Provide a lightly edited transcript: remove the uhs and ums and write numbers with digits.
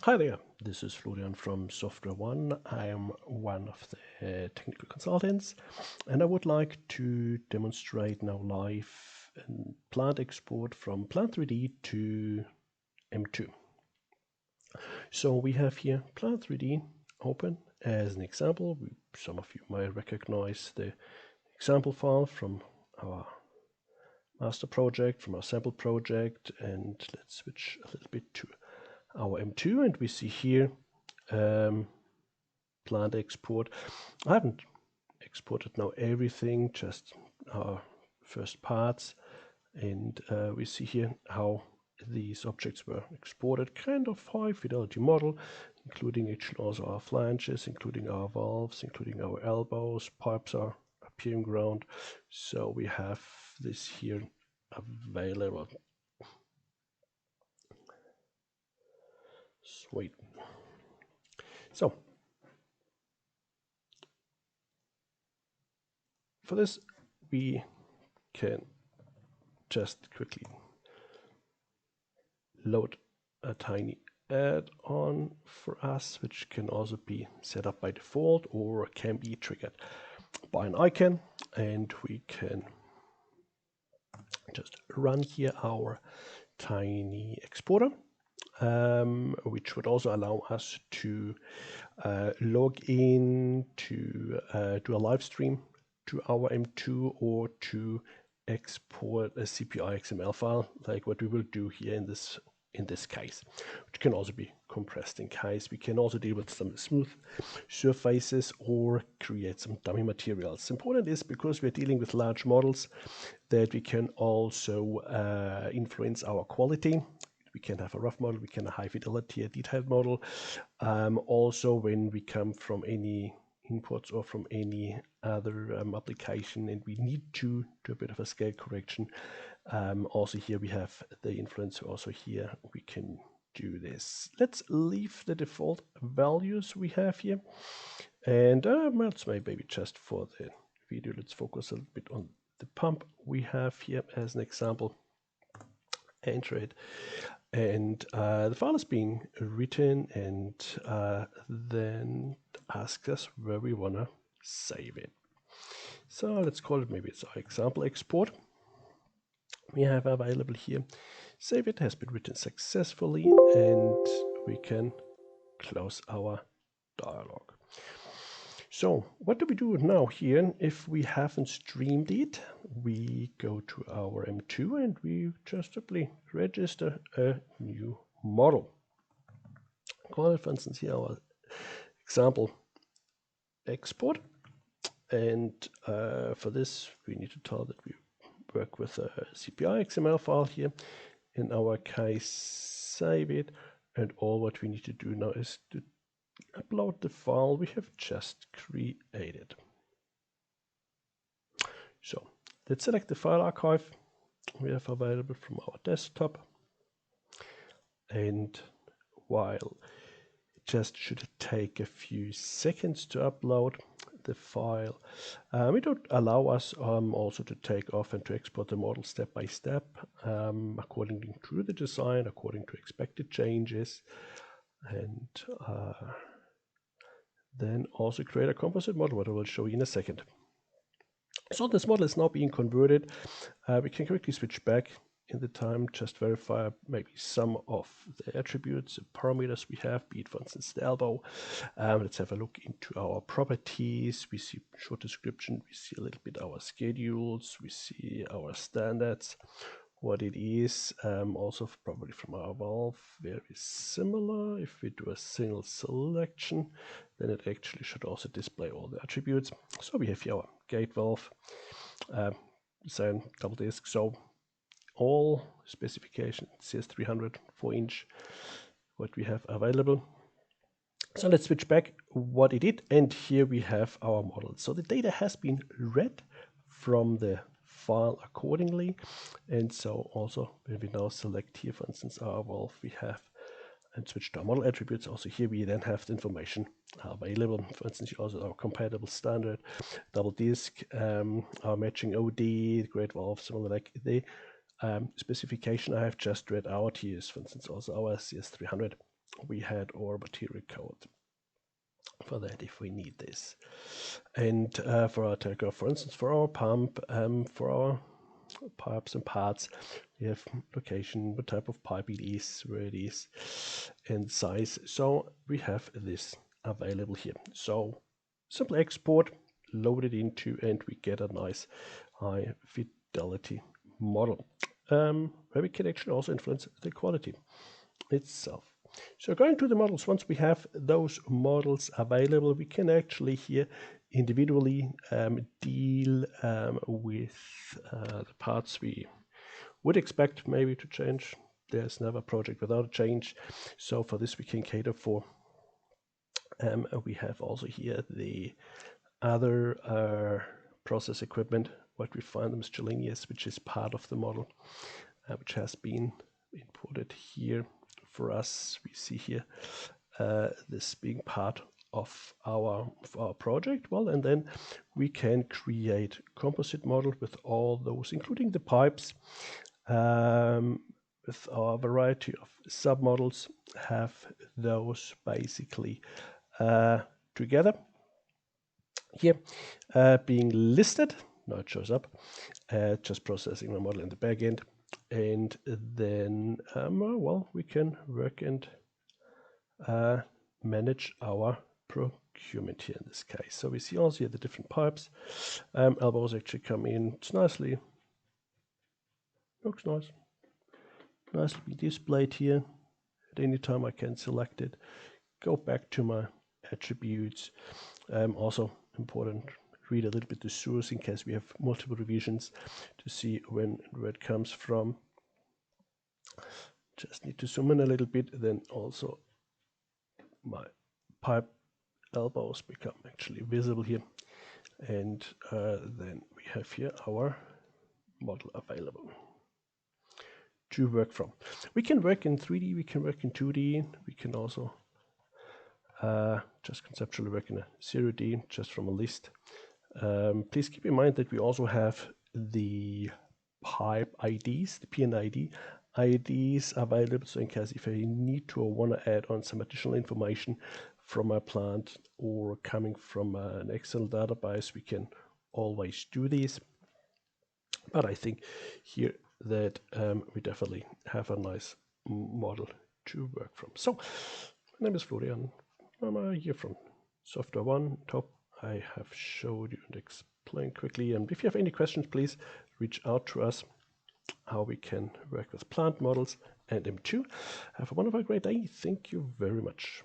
Hi there, this is Florian from Software One. I am one of the technical consultants, and I would like to demonstrate now live a plant export from Plant3D to M2. So we have here Plant3D open as an example. Some of you might recognize the example file from our master project, from our sample project, and let's switch a little bit to our M2, and we see here plant export. I haven't exported now everything, just our first parts, and we see here how these objects were exported. Kind of high fidelity model, including actually also our flanges, including our valves, including our elbows. Pipes are appearing ground, so we have this here available. Sweet. So for this, we can just quickly load a tiny add-on for us, which can also be set up by default or can be triggered by an icon, and we can just run here our tiny exporter. Which would also allow us to log in, to do a live stream to our M2, or to export a CPIXML file, like what we will do here in this case, which can also be compressed in case. We can also deal with some smooth surfaces or create some dummy materials. Important is, because we're dealing with large models, that we can also influence our quality. We can have a rough model, we can have a high fidelity, a detailed model. Also, when we come from any inputs or from any other application and we need to do a bit of a scale correction, also here we have the influence. Also here we can do this. Let's leave the default values we have here, and let's maybe just for the video, let's focus a little bit on the pump we have here as an example. Enter it, and the file is being written, and then asks us where we want to save it. So let's call it, maybe it's our example export we have available here. Save it has been written successfully, and we can close our dialog. So what do we do now here? If we haven't streamed it, we go to our M2 and we just simply register a new model. Call it, for instance, here our example export. And for this, we need to tell that we work with a CPIXML file here. In our case, save it. And all what we need to do now is to upload the file we have just created. So let's select the file archive we have available from our desktop, and while it just should take a few seconds to upload the file, it would allow us also to take off and to export the model step by step, according to the design, according to expected changes, and then also create a composite model, what I will show you in a second. So this model is now being converted. We can quickly switch back in the time, just verify maybe some of the attributes, the parameters we have, be it, for instance, the elbow. Let's have a look into our properties. We see short description, we see a little bit our schedules, we see our standards, what it is, also probably from our valve, very similar. If we do a single selection, then it actually should also display all the attributes. So we have here our gate valve, design double disc, so all specification CS300 4-inch what we have available. So let's switch back what it did, and here we have our model. So the data has been read from the file accordingly, and so also when we now select here, for instance, our valve, we have and switch to our model attributes. Also here we then have the information available. For instance, also our compatible standard double disc, our matching OD, great valve, something like the specification I have just read out here is, for instance, also our CS300 we had our material code for that if we need this. And for our takeoff, for instance, for our pump, for our pipes and parts, we have location, what type of pipe it is, where it is, and size. So we have this available here. So simply export, load it into, and we get a nice high fidelity model, where we can actually also influence the quality itself. So going to the models, once we have those models available, we can actually here individually deal with the parts we would expect maybe to change. There's never a project without a change. So for this we can cater for. We have also here the other process equipment, what we find in miscellaneous, which is part of the model, which has been imported here. For us, we see here this being part of our project. Well, and then we can create composite model with all those, including the pipes, with our variety of submodels, have those basically together here, being listed. Now it shows up, just processing my model in the back end. And then, well, we can work and manage our procurement here in this case. So we see also here the different pipes. Elbows actually come in. It's nicely, looks nice. Nicely displayed here. At any time I can select it, go back to my attributes. Also important, read a little bit the source in case we have multiple revisions to see where it comes from. Just need to zoom in a little bit, then also my pipe elbows become actually visible here. And then we have here our model available to work from. We can work in 3D, we can work in 2D, we can also just conceptually work in a 0D, just from a list. Please keep in mind that we also have the pipe IDs, the PNID IDs available, so in case if I need to or want to add on some additional information from a plant or coming from an Excel database, we can always do this. But I think here that we definitely have a nice model to work from. So my name is Florian. I'm here from Software One Top. I have showed you and explained quickly, and if you have any questions, please reach out to us how we can work with plant models and MTWO. Have a wonderful great day. Thank you very much.